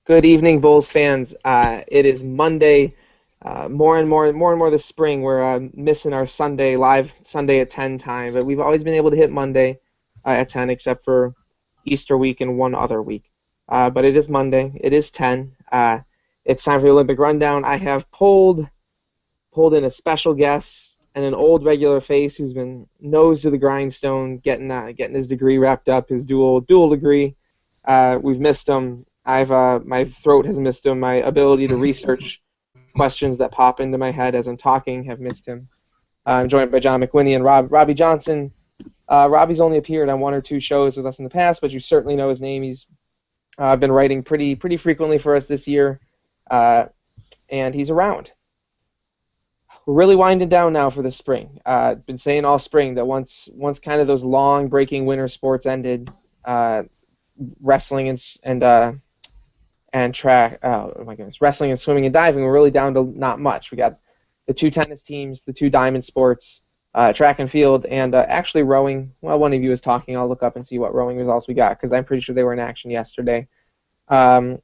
Good evening, Bulls fans. It is Monday. More and more this spring. We're missing our Sunday live Sunday at 10 time, but we've always been able to hit Monday at 10, except for Easter week and one other week. But it is Monday. It is 10. It's time for the Olympic rundown. I have pulled in a special guest and an old regular face who's been nose to the grindstone, getting his degree wrapped up, his dual degree. We've missed him. I've My throat has missed him. My ability to research questions that pop into my head as I'm talking have missed him. I'm joined by John McWhinney and Robbie Johnson. Robbie's only appeared on one or two shows with us in the past, but you certainly know his name. He's been writing pretty frequently for us this year, and he's around. We're really winding down now for the spring. Been saying all spring that once kind of those long breaking winter sports ended, wrestling and track. Oh my goodness, wrestling and swimming and diving. We're really down to not much. We got the two tennis teams, the two diamond sports, track and field, and actually rowing. Well, one of you is talking. I'll look up and see what rowing results we got because I'm pretty sure they were in action yesterday. As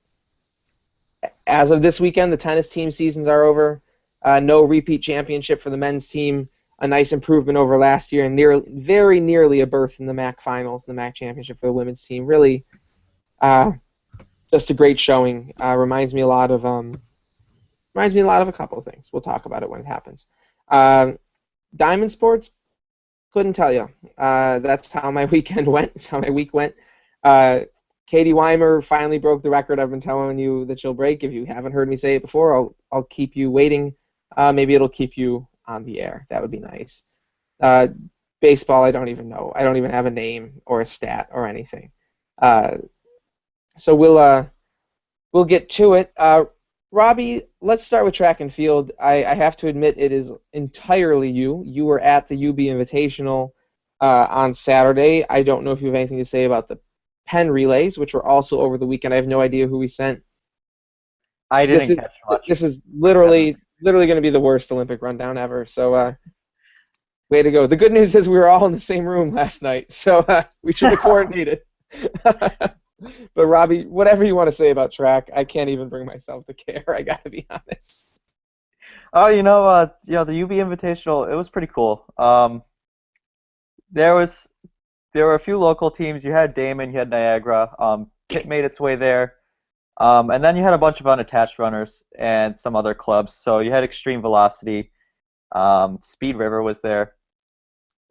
of this weekend, the tennis team seasons are over. No repeat championship for the men's team. A nice improvement over last year, and very nearly a berth in the MAC finals, the MAC championship for the women's team. Really, just a great showing. Reminds me a lot of a couple of things. We'll talk about it when it happens. Diamond sports, couldn't tell you. That's how my weekend went. That's how my week went. Katie Weimer finally broke the record I've been telling you that she'll break. If you haven't heard me say it before, I'll keep you waiting. Maybe it'll keep you on the air. That would be nice. Baseball, I don't even know. I don't even have a name or a stat or anything. So we'll get to it. Robbie, let's start with track and field. I have to admit it is entirely you. You were at the UB Invitational on Saturday. I don't know if you have anything to say about the Penn relays, which were also over the weekend. I have no idea who we sent. I didn't catch much. This is literally going to be the worst Olympic rundown ever. So way to go. The good news is we were all in the same room last night, so we should have coordinated. But Robbie, whatever you want to say about track, I can't even bring myself to care. I got to be honest. Oh, the UB Invitational, it was pretty cool. There were a few local teams. You had Damon, you had Niagara. Pitt made its way there. And then you had a bunch of unattached runners and some other clubs. So you had Extreme Velocity. Speed River was there.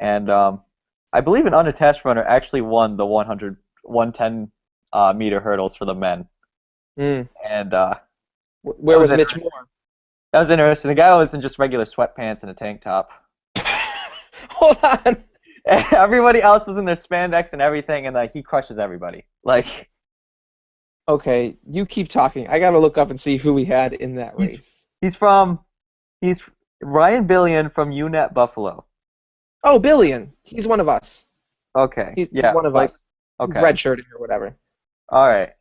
And I believe an unattached runner actually won the 110 meter hurdles for the men. Mm. And where was Mitch Moore? That was interesting. The guy was in just regular sweatpants and a tank top. Hold on. Everybody else was in their spandex and everything, and he crushes everybody. Okay, you keep talking. I gotta look up and see who we had in that race. He's Ryan Billion from UNET Buffalo. Oh, Billion. He's one of us. Okay. He's yeah, one of us. Okay. He's redshirted or whatever. All right.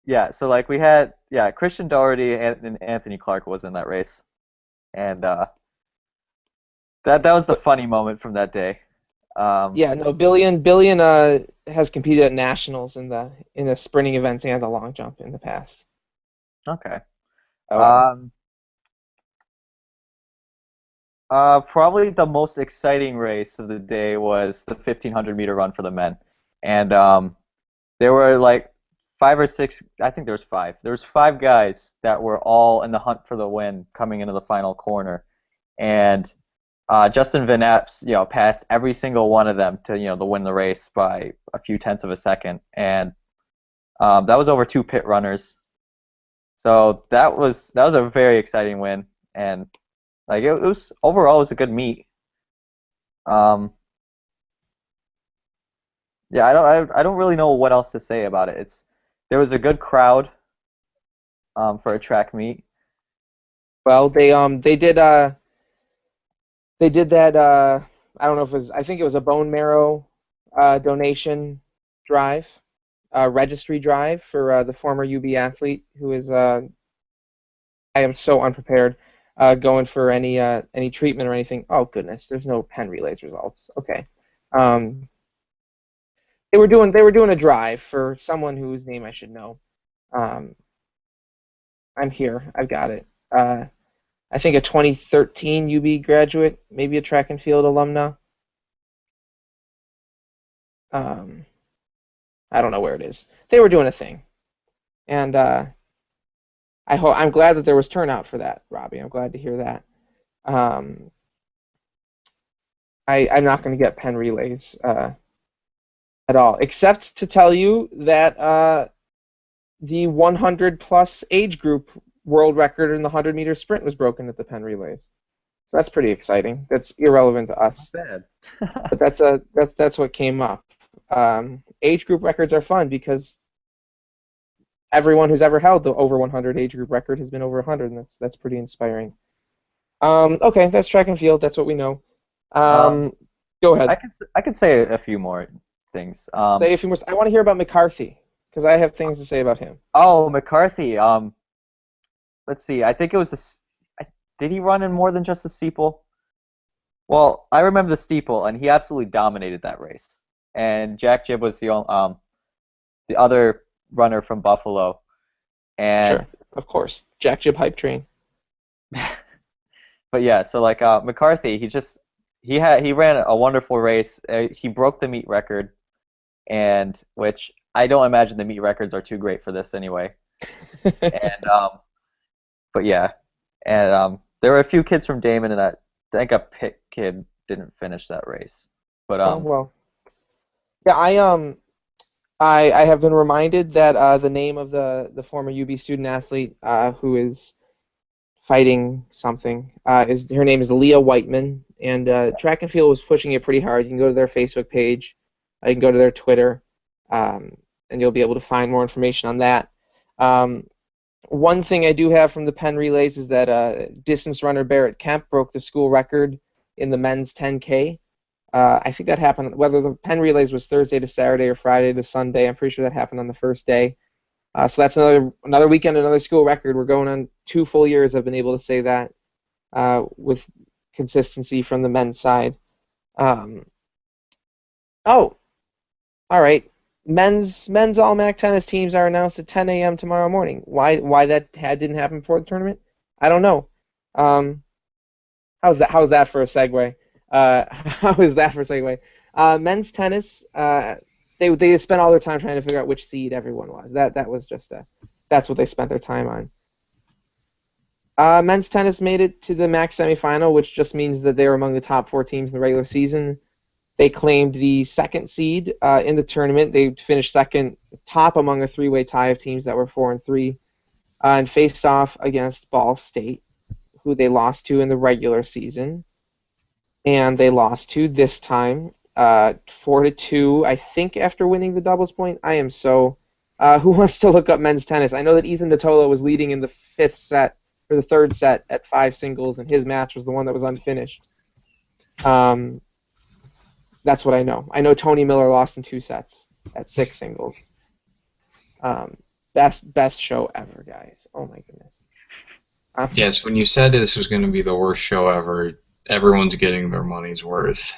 Yeah. So we had Christian Doherty and Anthony Clark was in that race, and that was the funny moment from that day. Billion has competed at nationals in the sprinting events and the long jump in the past. Okay. Oh. Probably the most exciting race of the day was the 1500 meter run for the men, and there were five or six. I think there was five. There was five guys that were all in the hunt for the win coming into the final corner, and Justin Van Epps, passed every single one of them to win the race by a few tenths of a second, and that was over two pit runners. So that was a very exciting win, and it was overall it was a good meet. I don't really know what else to say about it. There was a good crowd for a track meet. Well, they did that. I don't know if it was. I think it was a bone marrow donation drive, registry drive for the former UB athlete who is. I am so unprepared. Going for any treatment or anything. Oh goodness, there's no Penn relays results. Okay. They were doing a drive for someone whose name I should know. I'm here. I've got it. I think a 2013 UB graduate, maybe a track and field alumna. Um, I don't know where it is. They were doing a thing, and I'm glad that there was turnout for that, Robbie. I'm glad to hear that. Um, I'm not going to get Penn relays at all, except to tell you that the 100 plus age group world record in the 100-meter sprint was broken at the Penn relays. So that's pretty exciting. That's irrelevant to us. Not bad. But that's what came up. Age group records are fun because everyone who's ever held the over 100 age group record has been over 100, and that's pretty inspiring. Okay, that's track and field. That's what we know. Go ahead. I could say a few more things. Say a few more. I want to hear about McCarthy because I have things to say about him. Oh, McCarthy. Let's see. I think it was did he run in more than just the steeple? Well, I remember the steeple, and he absolutely dominated that race. And Jack Jibb was the other runner from Buffalo. And Sure, of course, Jack Jibb hype train. But yeah, so like McCarthy, he ran a wonderful race. He broke the meet record, and which I don't imagine the meet records are too great for this anyway. And but yeah, and there were a few kids from Damon, and I think a Pitt kid didn't finish that race. But Oh, well, yeah, I have been reminded that the name of the former UB student athlete who is fighting something is her name is Leah Whiteman, and Track and Field was pushing it pretty hard. You can go to their Facebook page, you can go to their Twitter, and you'll be able to find more information on that. One thing I do have from the Penn relays is that distance runner Barrett Kemp broke the school record in the men's 10K. I think that happened, whether the Penn relays was Thursday to Saturday or Friday to Sunday. I'm pretty sure that happened on the first day. So that's another weekend, another school record. We're going on 2 full years. I've been able to say that with consistency from the men's side. Oh, all right. Men's All MAC tennis teams are announced at 10 a.m. tomorrow morning. Why that didn't happen before the tournament? I don't know. How's that for a segue? Men's tennis. They spent all their time trying to figure out which seed everyone was. That's what they spent their time on. Men's tennis made it to the MAC semifinal, which just means that they were among the top 4 teams in the regular season. They claimed the 2nd seed in the tournament. They finished second, top among a 3-way tie of teams that were 4-3, and faced off against Ball State, who they lost to in the regular season. And they lost to this time 4-2, I think, after winning the doubles point. I am so. Who wants to look up men's tennis? I know that Ethan Dotolo was leading in the 5th set or the 3rd set at 5 singles, and his match was the one that was unfinished. That's what I know. I know Tony Miller lost in 2 sets at 6 singles. Best show ever, guys. Oh my goodness. Yes, when you said this was going to be the worst show ever, everyone's getting their money's worth.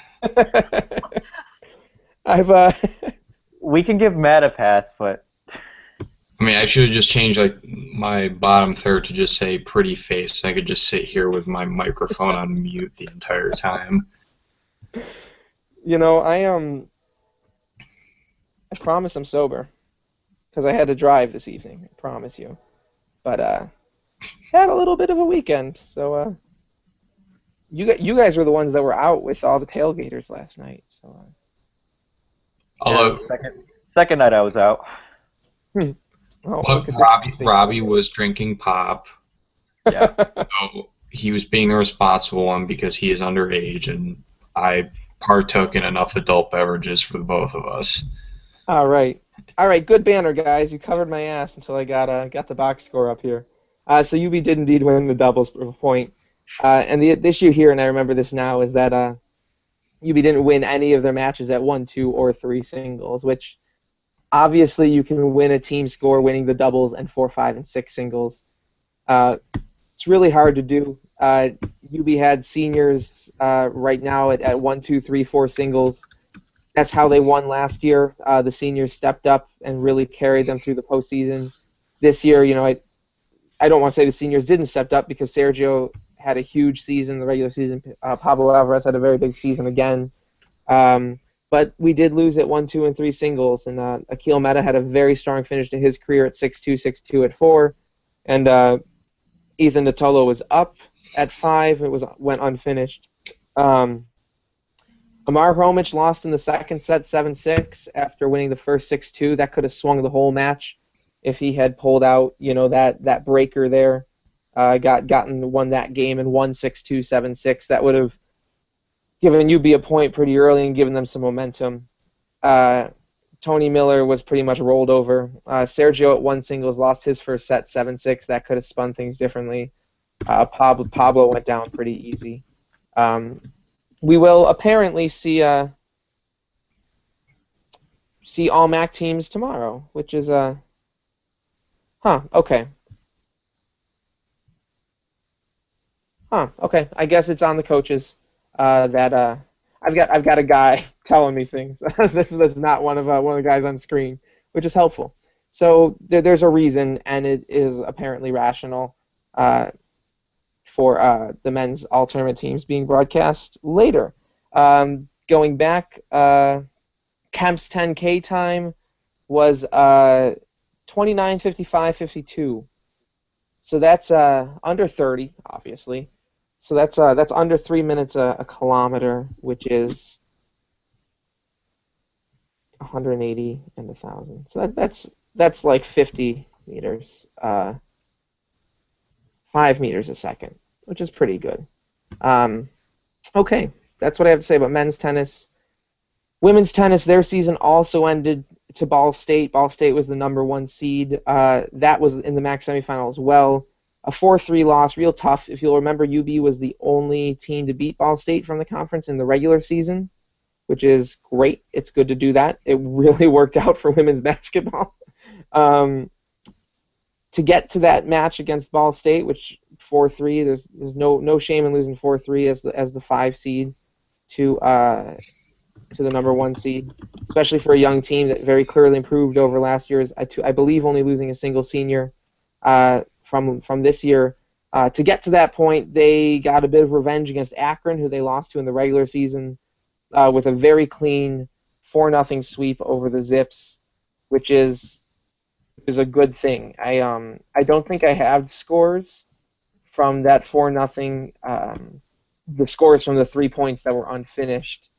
we can give Matt a pass, but I mean, I should have just changed like my bottom third to just say pretty face. I could just sit here with my microphone on mute the entire time. You know, I promise I'm sober because I had to drive this evening. I promise you, but had a little bit of a weekend. So you guys were the ones that were out with all the tailgaters last night. So. Although second night I was out. Well, Robbie was drinking pop. Yeah. So he was being the responsible one because he is underage, and I partook in enough adult beverages for the both of us. All right, good banner, guys. You covered my ass until I got the box score up here. So UB did indeed win the doubles point, and the issue here, and I remember this now, is that UB didn't win any of their matches at 1, 2, or 3 singles, which obviously you can win a team score winning the doubles and 4, 5, and 6 singles. It's really hard to do. UB had seniors right now at 1, 2, 3, 4 singles. That's how they won last year. The seniors stepped up and really carried them through the postseason. This year, I don't want to say the seniors didn't step up because Sergio had a huge season in the regular season. Pablo Alvarez had a very big season again. But we did lose at 1, 2, and 3 singles, and Akil Mehta had a very strong finish to his career at 6-2, 6-2 at 4, and Ethan Natolo was up at 5. It went unfinished. Amar Hromic lost in the second set 7-6 after winning the first 6-2. That could have swung the whole match if he had pulled out, that breaker there, won that game and won 6-2, 7-6. That would have given UB a point pretty early and given them some momentum. Tony Miller was pretty much rolled over. Sergio at 1 singles lost his first set 7-6. That could have spun things differently. Pablo went down pretty easy. We will apparently see all MAC teams tomorrow, which is okay. Okay. I guess it's on the coaches. That I've got a guy telling me things. That's not one of the guys on screen, which is helpful. So there's a reason, and it is apparently rational for the men's all-tournament teams being broadcast later. Going back, Kemp's 10K time was 29:55:52. So that's under 30, obviously. So that's under 3 minutes a kilometer, which is 180 and 1,000. So that's like 50 meters, 5 meters a second, which is pretty good. Okay, that's what I have to say about men's tennis. Women's tennis, their season also ended to Ball State. Ball State was the number 1 seed. That was in the MAC semifinal as well. A 4-3 loss, real tough. If you'll remember, UB was the only team to beat Ball State from the conference in the regular season, which is great. It's good to do that. It really worked out for women's basketball. To get to that match against Ball State, which 4-3, there's no shame in losing 4-3 as the 5 seed to the number 1 seed, especially for a young team that very clearly improved over last year's. I believe only losing a single senior. From this year. To get to that point, they got a bit of revenge against Akron, who they lost to in the regular season, with a very clean 4-0 sweep over the Zips, which is a good thing. I don't think I have scores from that 4-0, the scores from the 3 points that were unfinished,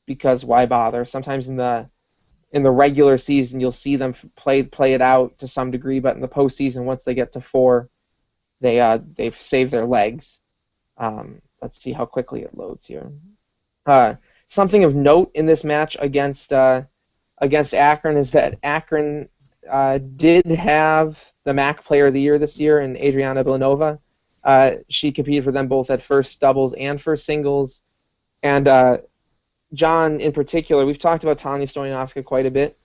because why bother? Sometimes in the regular season, you'll see them play it out to some degree, but in the postseason, once they get to 4, they've saved their legs. Let's see how quickly it loads here. Something of note in this match against Akron is that Akron did have the MAC Player of the Year this year in Adriana Villanova. She competed for them both at first doubles and first singles, and John, in particular, we've talked about Tanya Stoyanovska quite a bit.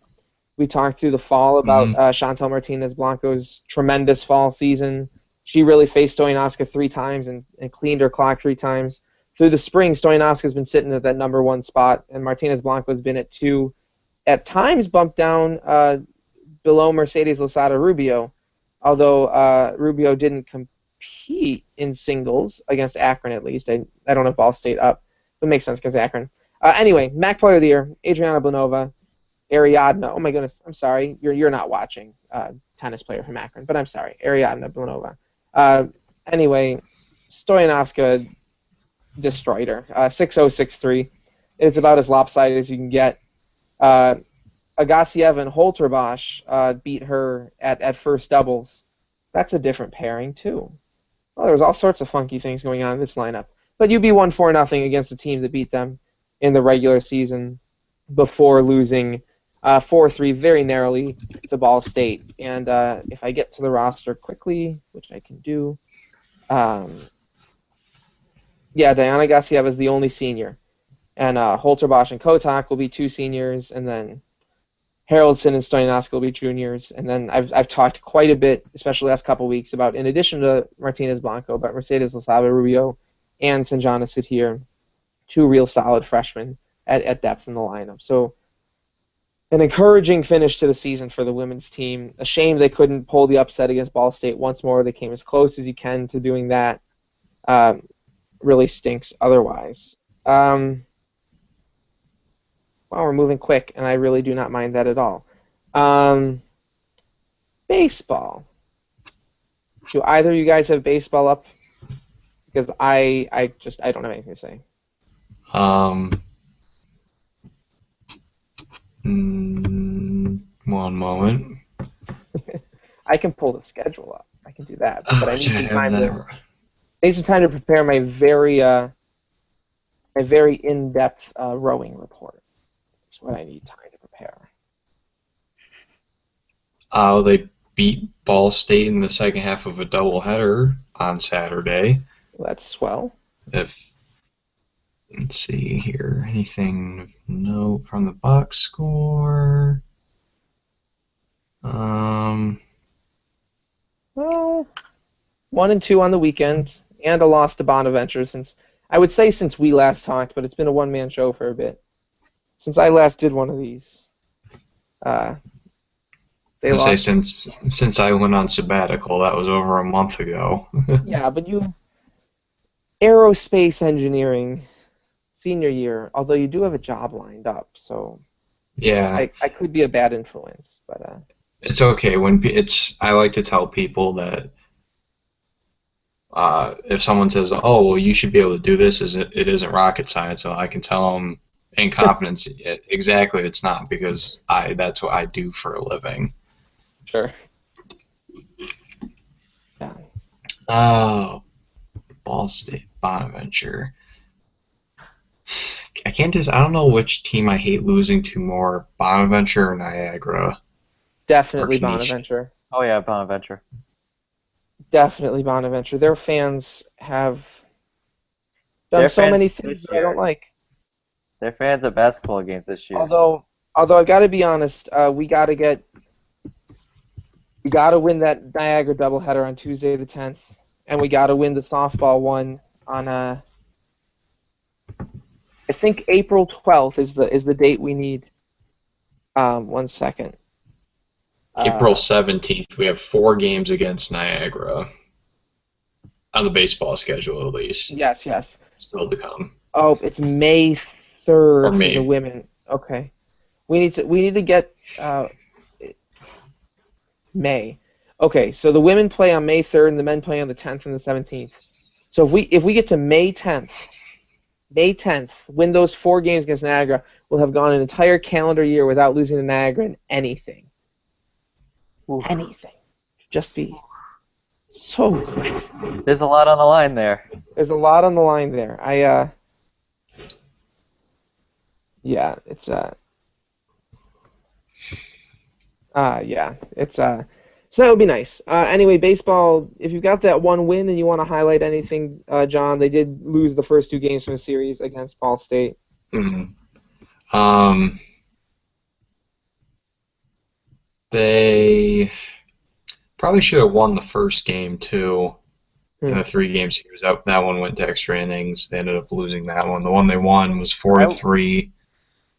We talked through the fall about Chantal Martinez Blanco's tremendous fall season. She really faced Stoyanovska 3 times and cleaned her clock 3 times. Through the spring, Stoyanovska's been sitting at that number 1 spot, and Martinez Blanco's been at 2. At times bumped down below Mercedes Losada Rubio, although Rubio didn't compete in singles against Akron, at least. I don't have Ball State up, but it makes sense because Akron. Anyway, MAC Player of the Year, Adriana Blanova, Ariadna. Oh my goodness, I'm sorry. You're not watching tennis player from Akron, but I'm sorry, Ariadna Blanova. Anyway, Stoyanovska destroyed her. 6-0, 6-3. It's about as lopsided as you can get. Agassi and Holterbosch beat her at first doubles. That's a different pairing too. Well, there was all sorts of funky things going on in this lineup. But UB won 4-0 against a team that beat them in the regular season before losing 4-3 very narrowly to Ball State. And if I get to the roster quickly, which I can do, Diana Gassieva is the only senior. And Holterbosch and Kotak will be 2 seniors, and then Haraldson and Stoyanovska will be juniors. And then I've talked quite a bit, especially the last couple weeks, about, in addition to Martinez Blanco, about Mercedes Losada Rubio and Sanjana Satir, 2 real solid freshmen at depth in the lineup. So an encouraging finish to the season for the women's team. A shame they couldn't pull the upset against Ball State once more. They came as close as you can to doing that. Really stinks otherwise. Wow, we're moving quick, and I really do not mind that at all. Baseball. Do either of you guys have baseball up? Because I don't have anything to say. One moment. I can pull the schedule up. I can do that, but I need Okay, some time that- to. I need some time to prepare my very in-depth rowing report. That's what I need time to prepare. They beat Ball State in the second half of a doubleheader on Saturday. Well, that's swell. Let's see here, anything of note from the box score? Well, 1 and 2 on the weekend, and a loss to Bonaventure since we last talked, but it's been a one-man show for a bit. Since I last did one of these, they I say lost. since I went on sabbatical, that was over a month ago. Yeah, but aerospace engineering, senior year. Although you do have a job lined up, so Yeah, I could be a bad influence, but it's okay I like to tell people that if someone says, "Oh, well, you should be able to do this," it isn't rocket science, so I can tell them in confidence exactly it's not because that's what I do for a living. sure. Yeah. Oh, Ball State, Bonaventure. I don't know which team I hate losing to more, Bonaventure or Niagara. Definitely Or Canisius. Bonaventure. Oh yeah, Bonaventure. Definitely Bonaventure. Their fans have done Their so fans many this things that I don't year. like. They're fans of basketball games this year. Although I got to be honest, we got to win that Niagara doubleheader on Tuesday the 10th, and we got to win the softball one on I think April 12th is the date we need. 1 second. April 17th, we have 4 games against Niagara on the baseball schedule, at least. Yes. Still to come. Oh, it's May 3rd Or for May. the women. Okay. We need to get May. Okay, so the women play on May 3rd and the men play on the 10th and the 17th. So if we get to May 10th, win those 4 games against Niagara, we'll have gone an entire calendar year without losing to Niagara in anything. Anything. Just be so good. There's a lot on the line there. There's a lot on the line there. Yeah, it's so that would be nice. Anyway, baseball, if you've got that one win and you want to highlight anything, John, they did lose the first 2 games from the series against Ball State. Mm-hmm. They probably should have won the first game too. In the 3 game series, that one went to extra innings. They ended up losing that one. The one they won was 4-3.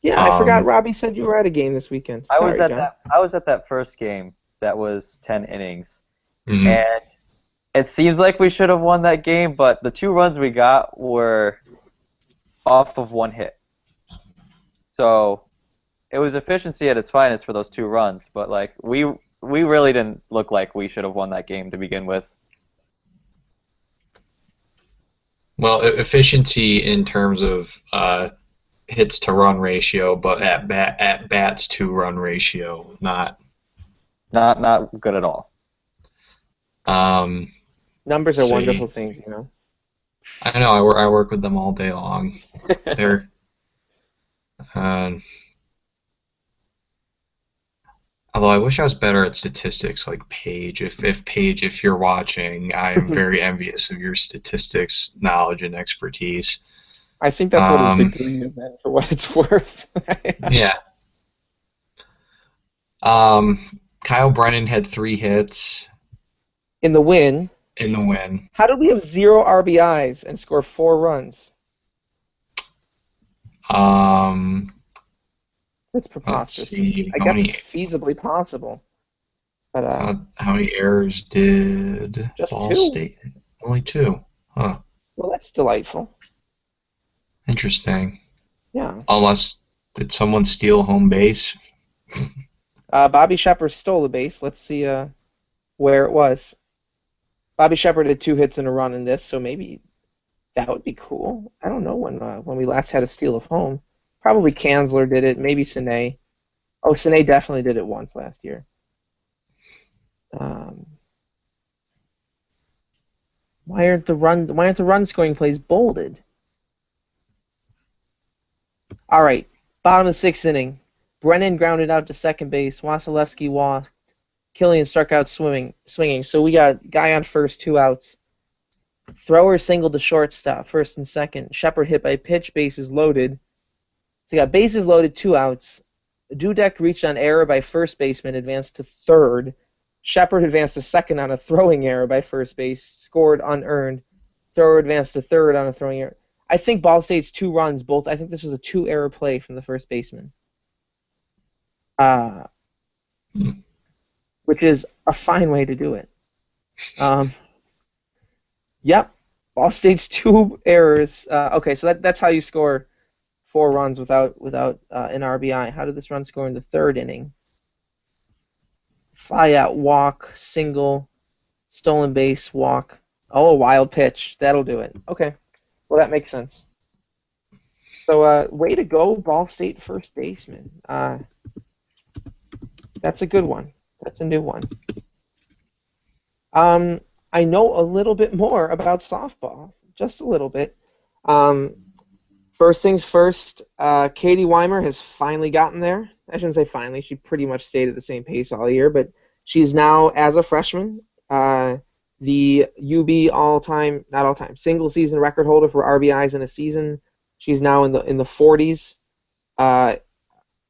Yeah, I forgot. Robbie said you were at a game this weekend. I was Sorry, John. I was at that first game. That was 10 innings, Mhm. and it seems like we should have won that game. But the 2 runs we got were off of 1 hit, so it was efficiency at its finest for those 2 runs. But like we really didn't look like we should have won that game to begin with. Well, efficiency in terms of hits to run ratio, but at bats to run ratio, not good at all. Numbers are see. wonderful things, you know. I know. I work with them all day long. They're although I wish I was better at statistics, like Paige. If Paige, if you're watching, I am very envious of your statistics knowledge and expertise. I think that's what his degree is in, for what it's worth. Yeah. Kyle Brennan had 3 hits In the win, in the win. how did we have 0 RBIs and score 4 runs? That's Let's preposterous. see I guess it's feasibly possible, but how many errors did just Ball two. State? Only two. Huh. Well, that's delightful. Interesting. Yeah. Unless did someone steal home base? Bobby Shepard stole a base. Let's see where it was. Bobby Shepard had 2 hits and a run in this, so maybe that would be cool. I don't know when we last had a steal of home. Probably Kanzler did it. Maybe Sine. Oh, Sine definitely did it once last year. Why aren't the run scoring plays bolded? All right, bottom of the 6th inning. Brennan grounded out to second base. Wasilewski walked. Killian struck out swinging. So we got guy on first, 2 outs. Thrower singled to shortstop, first and second. Shepard hit by pitch, bases loaded. So you got bases loaded, 2 outs. Dudek reached on error by first baseman, advanced to third. Shepard advanced to second on a throwing error by first base, scored unearned. Thrower advanced to third on a throwing error. I think Ball State's 2 runs, both. I think this was a 2-error play from the first baseman. Which is a fine way to do it. Yep, Ball State's 2 errors. Okay, so that's how you score 4 runs without an RBI. How did this run score in the 3rd inning? Fly out, walk, single, stolen base, walk. Oh, a wild pitch. That'll do it. Okay, well that makes sense. So way to go, Ball State first baseman. That's a good one. That's a new one. I know a little bit more about softball, just a little bit. First things first, Katie Weimer has finally gotten there. I shouldn't say finally. She pretty much stayed at the same pace all year, but she's now, as a freshman, the UB single season record holder for RBIs in a season. She's now in the 40s.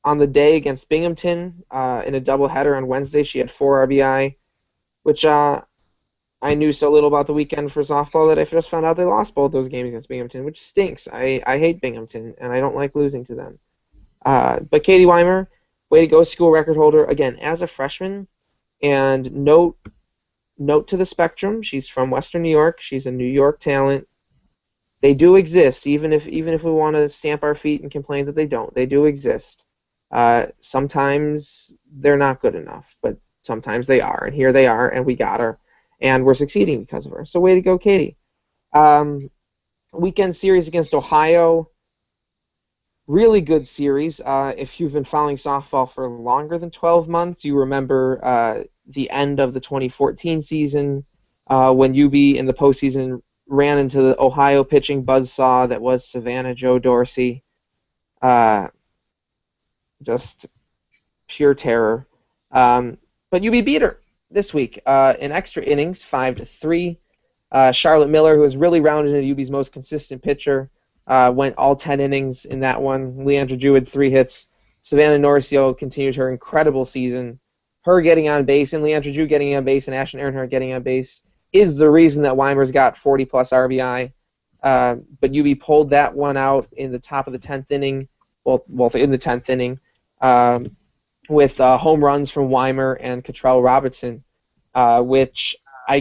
On the day against Binghamton, in a doubleheader on Wednesday, she had 4 RBI, which I knew so little about the weekend for softball that I just found out they lost both those games against Binghamton, which stinks. I hate Binghamton, and I don't like losing to them. But Katie Weimer, way to go, school record holder, again, as a freshman. And note to the spectrum, she's from Western New York. She's a New York talent. They do exist, even if we want to stamp our feet and complain that they don't. They do exist. Sometimes they're not good enough, but sometimes they are. And here they are, and we got her. And we're succeeding because of her. So way to go, Katie. Weekend series against Ohio. Really good series. If you've been following softball for longer than 12 months, you remember the end of the 2014 season when UB in the postseason ran into the Ohio pitching buzzsaw that was Savannah Jo Dorsey. Just pure terror. But UB beat her this week in extra innings, 5-3. Charlotte Miller, who has really rounded into UB's most consistent pitcher, went all 10 innings in that one. Leandra Drew had 3 hits. Savannah Norcio continued her incredible season. Her getting on base and Leandra Drew getting on base and Ashton Earnhardt getting on base is the reason that Weimer's got 40-plus RBI. But UB pulled that one out in the top of the 10th inning. Well, in the 10th inning. With home runs from Weimer and Cottrell Robertson, which I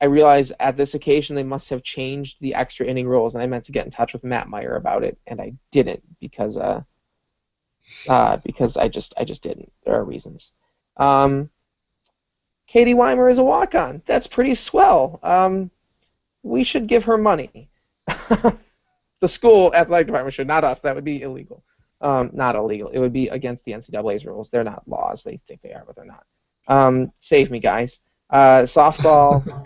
realize at this occasion they must have changed the extra inning rules, and I meant to get in touch with Matt Meyer about it, and I didn't because I just didn't. There are reasons. Katie Weimer is a walk-on. That's pretty swell. We should give her money. The school athletic department should, not us. That would be illegal. Not illegal. It would be against the NCAA's rules. They're not laws. They think they are, but they're not. Save me, guys. Softball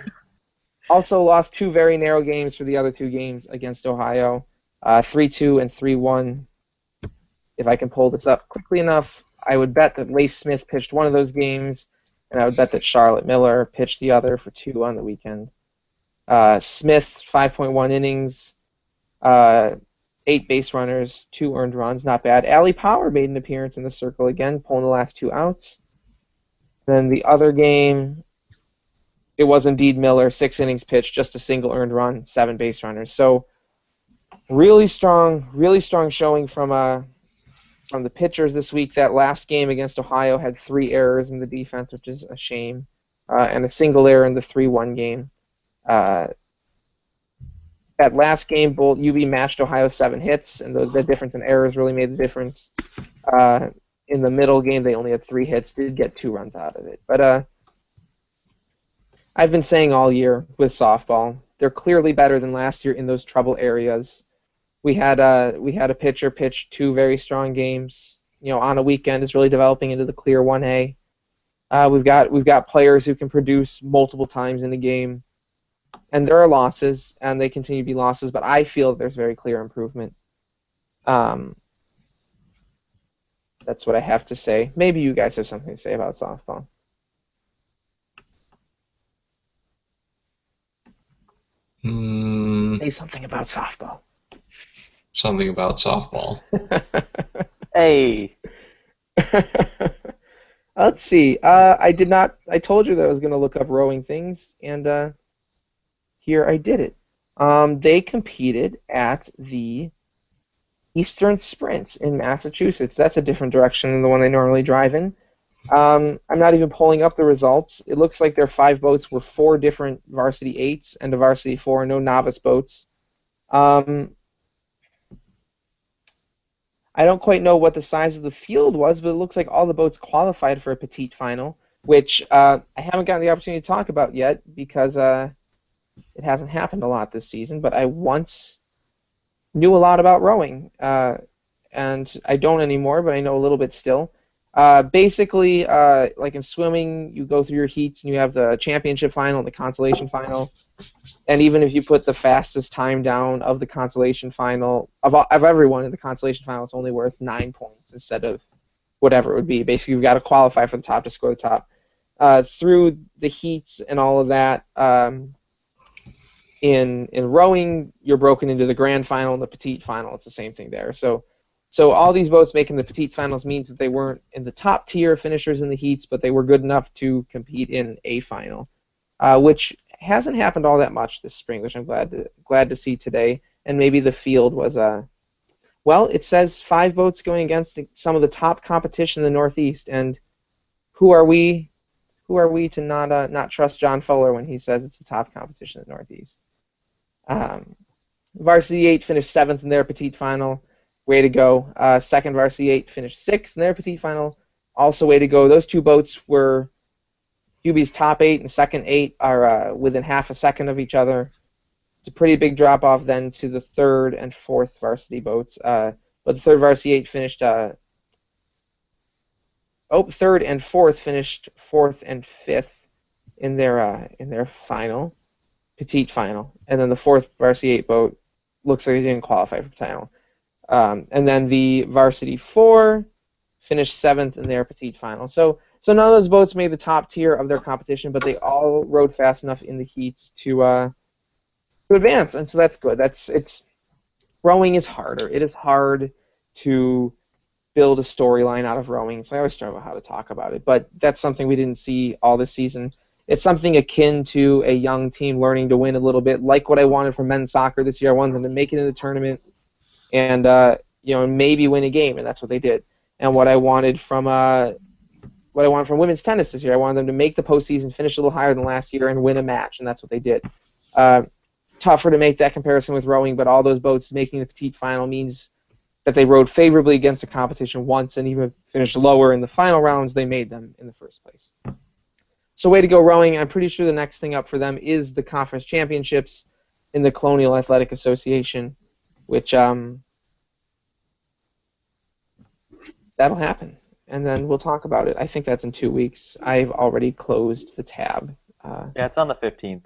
also lost 2 very narrow games for the other 2 games against Ohio, 3-2 and 3-1. If I can pull this up quickly enough, I would bet that Lace Smith pitched one of those games, and I would bet that Charlotte Miller pitched the other for 2 on the weekend. Smith, 5.1 innings, 8 base runners, 2 earned runs, not bad. Allie Power made an appearance in the circle again, pulling the last 2 outs. Then the other game, it was indeed Miller, 6 innings pitched, just a single earned run, 7 base runners. So really strong showing from from the pitchers this week. That last game against Ohio had 3 errors in the defense, which is a shame, and a single error in the 3-1 game. That last game, UB matched Ohio 7 hits, and the difference in errors really made the difference. In the middle game, they only had 3 hits, did get 2 runs out of it. But I've been saying all year with softball, they're clearly better than last year in those trouble areas. We had a pitcher pitch 2 very strong games. On a weekend, is really developing into the clear 1A. We've got players who can produce multiple times in a game. And there are losses, and they continue to be losses, but I feel there's very clear improvement. That's what I have to say. Maybe you guys have something to say about softball. Say something about softball. Something about softball. Hey. Let's see. I told you that I was going to look up rowing things, and here I did it. They competed at the Eastern Sprints in Massachusetts. That's a different direction than the one they normally drive in. I'm not even pulling up the results. It looks like their 5 boats were 4 different varsity 8s and a varsity 4, no novice boats. I don't quite know what the size of the field was, but it looks like all the boats qualified for a petite final, which I haven't gotten the opportunity to talk about yet because it hasn't happened a lot this season, but I once knew a lot about rowing, and I don't anymore, but I know a little bit still. Basically, like in swimming, you go through your heats, and you have the championship final and the consolation final, and even if you put the fastest time down of the consolation final, of everyone in the consolation final, it's only worth 9 points instead of whatever it would be. Basically, you've got to qualify for the top to score the top. Through the heats and all of that, in rowing, you're broken into the grand final and the petite final. It's the same thing there. So all these boats making the petite finals means that they weren't in the top tier finishers in the heats, but they were good enough to compete in a final, which hasn't happened all that much this spring, which I'm glad to see today. And maybe the field was well, it says 5 boats going against some of the top competition in the Northeast, and who are we to not trust John Fuller when he says it's the top competition in the Northeast? Varsity 8 finished 7th in their petite final. Way to go. Second Varsity 8 finished 6th in their petite final. Also way to go. Those 2 boats were UB's top 8 and second 8 are within half a second of each other. It's a pretty big drop-off then to the 3rd and 4th varsity boats. But the 3rd Varsity 8 finished 3rd and 4th finished 4th and 5th in their final, petite final, and then the 4th Varsity 8 boat looks like they didn't qualify for final. And then the Varsity 4 finished 7th in their petite final. So none of those boats made the top tier of their competition, but they all rode fast enough in the heats to advance, and so that's good. Rowing is harder. It is hard to build a storyline out of rowing, so I always struggle how to talk about it, but that's something we didn't see all this season. It's something akin to a young team learning to win a little bit, like what I wanted from men's soccer this year. I wanted them to make it in the tournament and maybe win a game, and that's what they did. And what I wanted from women's tennis this year, I wanted them to make the postseason, finish a little higher than last year, and win a match, and that's what they did. Tougher to make that comparison with rowing, but all those boats making the petite final means that they rode favorably against the competition once, and even finished lower in the final rounds, they made them in the first place. So way to go, rowing. I'm pretty sure the next thing up for them is the conference championships in the Colonial Athletic Association, which that'll happen, and then we'll talk about it. I think that's in 2 weeks. I've already closed the tab. Yeah, it's on the 15th.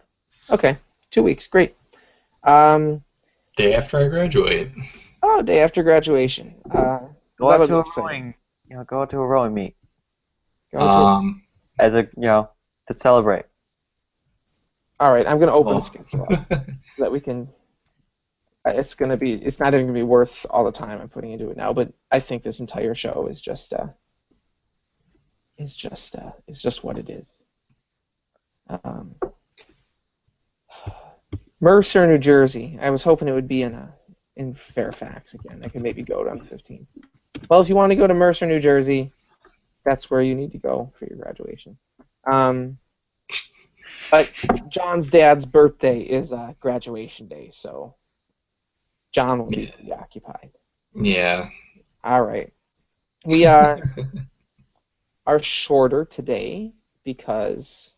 Okay, 2 weeks, great. Day after I graduate. Oh, day after graduation. Go out to a rowing meet. As a to celebrate. All right, I'm going to open the schedule up so that we can. It's not even going to be worth all the time I'm putting into it now, but I think this entire show is just what it is. Mercer, New Jersey. I was hoping it would be in Fairfax again. I could maybe go on the 15th. Well, if you want to go to Mercer, New Jersey, that's where you need to go for your graduation. But John's dad's birthday is graduation day, so John will be preoccupied. Yeah. All right. We are shorter today because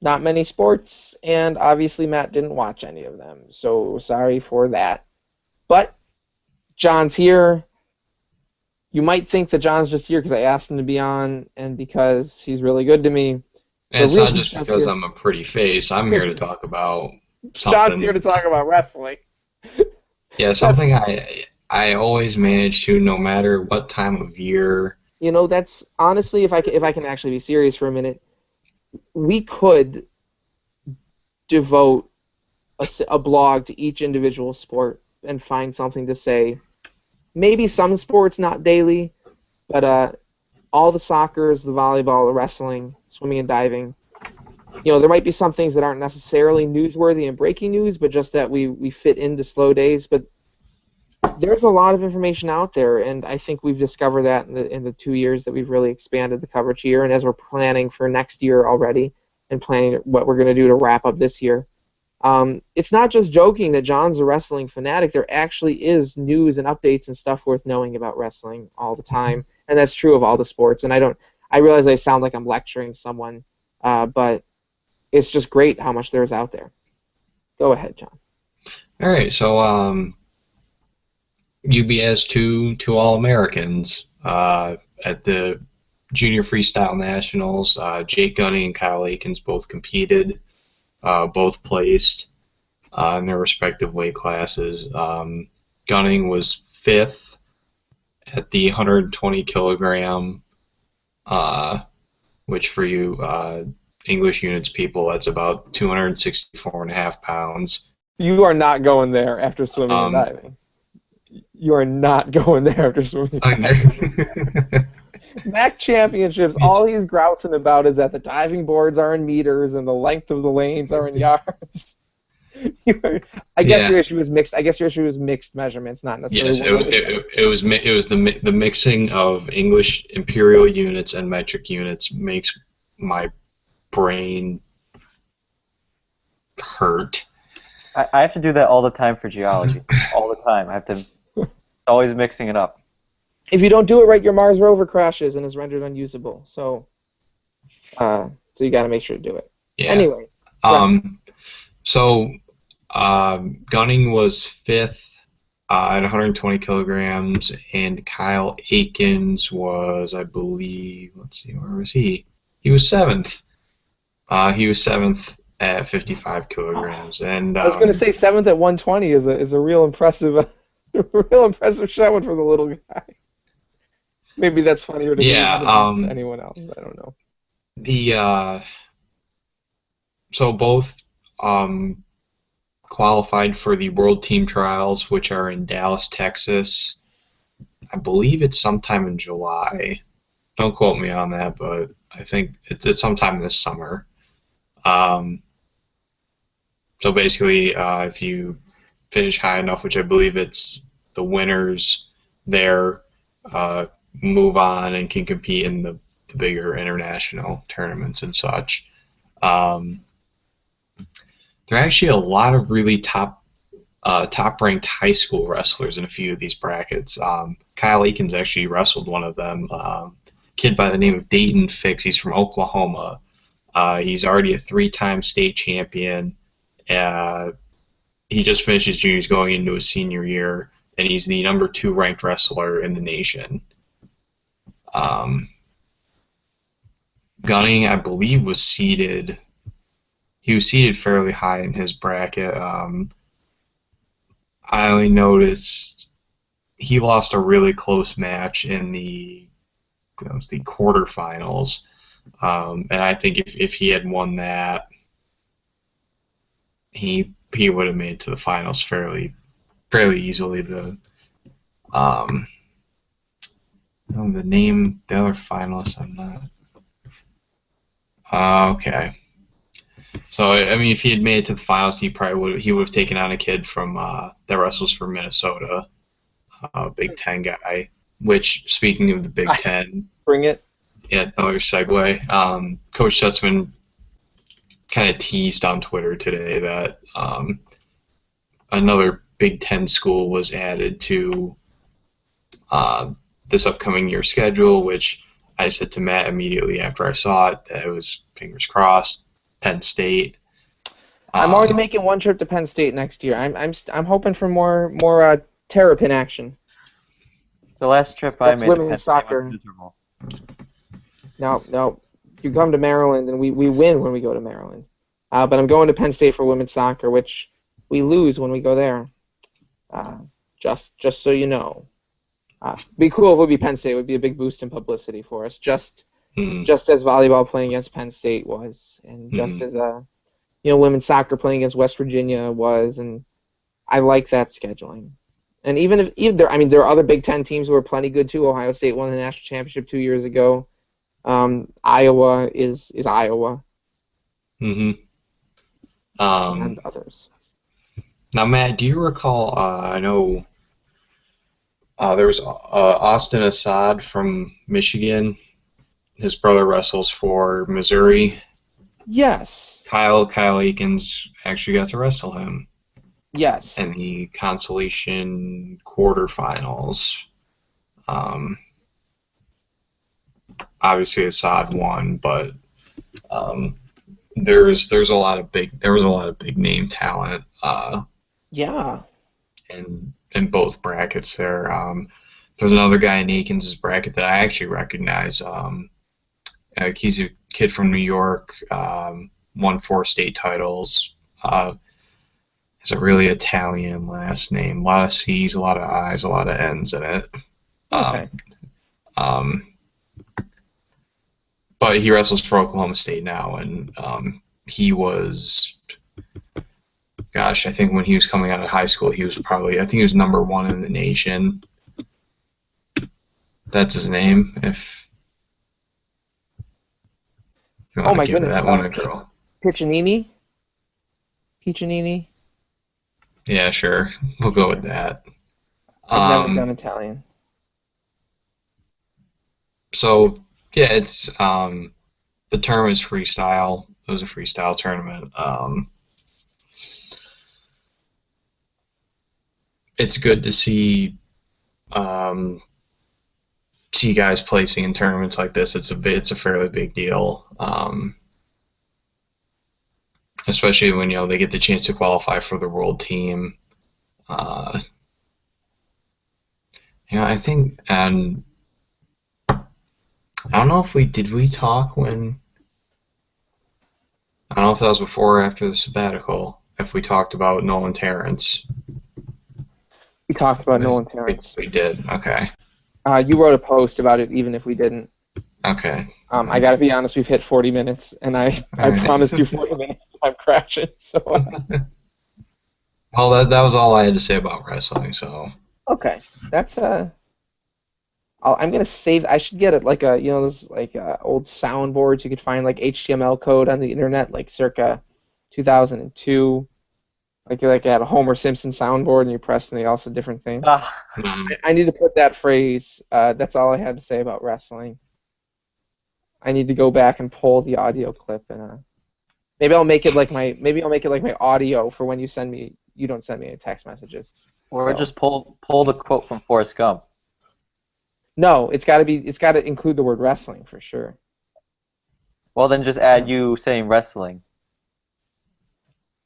not many sports, and obviously Matt didn't watch any of them, so sorry for that. But John's here. You might think that John's just here because I asked him to be on and because he's really good to me. And it's really, not just because I'm a pretty face. I'm here to talk about something. John's here to talk about wrestling. Yeah, something I always manage to, no matter what time of year. You know, that's honestly, if I can actually be serious for a minute, we could devote a blog to each individual sport and find something to say. Maybe some sports, not daily, but all the soccers, the volleyball, the wrestling, swimming and diving. You know, there might be some things that aren't necessarily newsworthy and breaking news, but just that we fit into slow days. But there's a lot of information out there, and I think we've discovered that in the 2 years that we've really expanded the coverage here, and as we're planning for next year already and planning what we're going to do to wrap up this year. It's not just joking that John's a wrestling fanatic. There actually is news and updates and stuff worth knowing about wrestling all the time, and that's true of all the sports. And I realize I sound like I'm lecturing someone, but it's just great how much there's out there. Go ahead, John. All right, so UBS two All-Americans at the Junior Freestyle Nationals. Jake Gunning and Kyle Akins both competed. Both placed in their respective weight classes. Gunning was 5th at the 120 kilogram, which for you English units people, that's about 264.5 pounds. You are not going there after swimming and diving. You are not going there after swimming and diving. MAC championships, all he's grousing about is that the diving boards are in meters and the length of the lanes are in yards. I guess your issue was mixed. I guess your issue was mixed measurements, not necessarily. Yes, it was the mixing of English imperial units and metric units makes my brain hurt. I have to do that all the time for geology. All the time. I have to always mixing it up. If you don't do it right, your Mars rover crashes and is rendered unusable. So you got to make sure to do it. Yeah. Anyway. Gunning was 5th at 120 kilograms, and Kyle Akins was, I believe, let's see, where was he? He was 7th. He was 7th at 55 kilograms, and I was going to say 7th at 120 is a real impressive, real impressive showing for the little guy. Maybe that's funnier to me than anyone else. I don't know. So both qualified for the World Team Trials, which are in Dallas, Texas. I believe it's sometime in July. Don't quote me on that, but I think it's sometime this summer. So basically, if you finish high enough, which I believe it's the winners there, move on and can compete in the bigger international tournaments and such. There are actually a lot of really top-ranked high school wrestlers in a few of these brackets. Kyle Akins actually wrestled one of them. Kid by the name of Dayton Fix. He's from Oklahoma. He's already a 3-time state champion. He just finished his juniors going into his senior year, and he's the number 2 ranked wrestler in the nation. Gunning, I believe, was seeded. He was seeded fairly high in his bracket. I only noticed he lost a really close match in the quarterfinals, and I think if he had won that, he would have made it to the finals fairly easily. The other finalist, I'm not. Okay. So I mean, if he had made it to the finals, he would have taken on a kid from that wrestles for Minnesota, Big Ten guy. which, speaking of the Big Ten, Bring it. yeah, another segue. Coach Stutzman kind of teased on Twitter today that another Big Ten school was added to this upcoming year schedule, which I said to Matt immediately after I saw it that it was fingers crossed, Penn State. I'm already making one trip to Penn State next year. I'm hoping for more Terrapin action. The last trip That's I made to women's Penn State soccer. was miserable. No. You come to Maryland and we win when we go to Maryland. But I'm going to Penn State for women's soccer, which we lose when we go there. Just so you know. Be cool if it would be Penn State. It would be a big boost in publicity for us. Just as volleyball playing against Penn State was, and just as women's soccer playing against West Virginia was, and I like that scheduling. And even there are other Big Ten teams who are plenty good too. Ohio State won the national championship 2 years ago. Iowa is Iowa. Mm-hmm. And others. Now, Matt, do you recall? I know there was Austin Assad from Michigan. His brother wrestles for Missouri. Yes. Kyle Akins actually got to wrestle him. Yes. In the consolation quarterfinals. Obviously Assad won, but there was a lot of big name talent. Yeah. In both brackets there. There's another guy in Akins' bracket that I actually recognize. He's a kid from New York, won 4 state titles. Has a really Italian last name. A lot of C's, a lot of I's, a lot of N's in it. Okay. But he wrestles for Oklahoma State now, and he was, gosh, I think when he was coming out of high school, he was number 1 in the nation. That's his name. If you want to give goodness, that one a girl. Piccinini. Yeah, sure. We'll go with that. I've never done Italian. So yeah, it's the term is freestyle. It was a freestyle tournament. It's good to see guys placing in tournaments like this. It's a fairly big deal, especially when they get the chance to qualify for the world team. I think, and I don't know if we talk when. I don't know if that was before or after the sabbatical. If we talked about Nolan Terrence. We talked about Nolan Terrence. We did. Okay. You wrote a post about it, even if we didn't. Okay. I got to be honest. We've hit 40 minutes, and I promised you 40 minutes. I'm crashing. So. Well, that was all I had to say about wrestling. So. Okay, that's I'm gonna save. I should get it like those old soundboards you could find like HTML code on the internet, like circa 2002. Like you had a Homer Simpson soundboard and you press and they all said different things. I need to put that phrase. That's all I had to say about wrestling. I need to go back and pull the audio clip and maybe I'll make it like my audio for when you send me. You don't send me any text messages. Or just pull the quote from Forrest Gump. No, it's got to include the word wrestling for sure. Well, then just add you saying wrestling.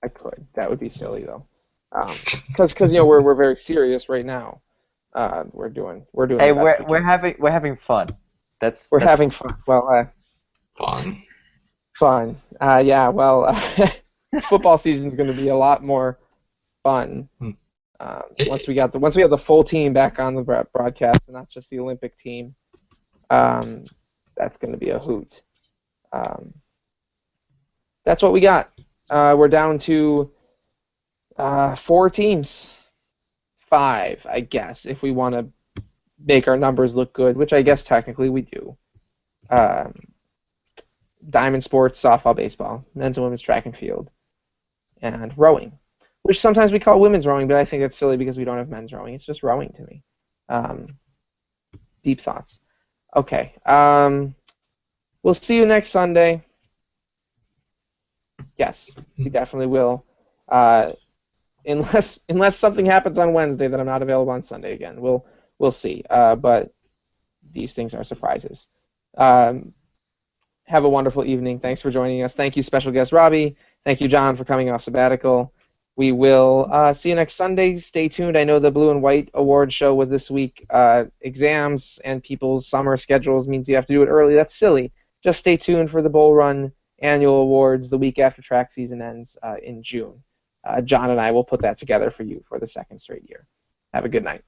I could. That would be silly though, because we're very serious right now. We're doing. Hey, we're having fun. That's having fun. Well, fun. Yeah. Well, football season is going to be a lot more fun. Once we have the full team back on the broadcast and not just the Olympic team, that's going to be a hoot. That's what we got. We're down to 4 teams. 5, I guess, if we want to make our numbers look good, which I guess technically we do. Diamond sports, softball, baseball, men's and women's track and field, and rowing. Which sometimes we call women's rowing, but I think that's silly because we don't have men's rowing. It's just rowing to me. Deep thoughts. Okay. We'll see you next Sunday. Yes, we definitely will. Unless something happens on Wednesday that I'm not available on Sunday again. We'll see. But these things are surprises. Have a wonderful evening. Thanks for joining us. Thank you, special guest Robbie. Thank you, John, for coming off sabbatical. We will see you next Sunday. Stay tuned. I know the Blue and White Award show was this week. Exams and people's summer schedules means you have to do it early. That's silly. Just stay tuned for the Bull Run annual awards the week after track season ends in June. John and I will put that together for you for the second straight year. Have a good night.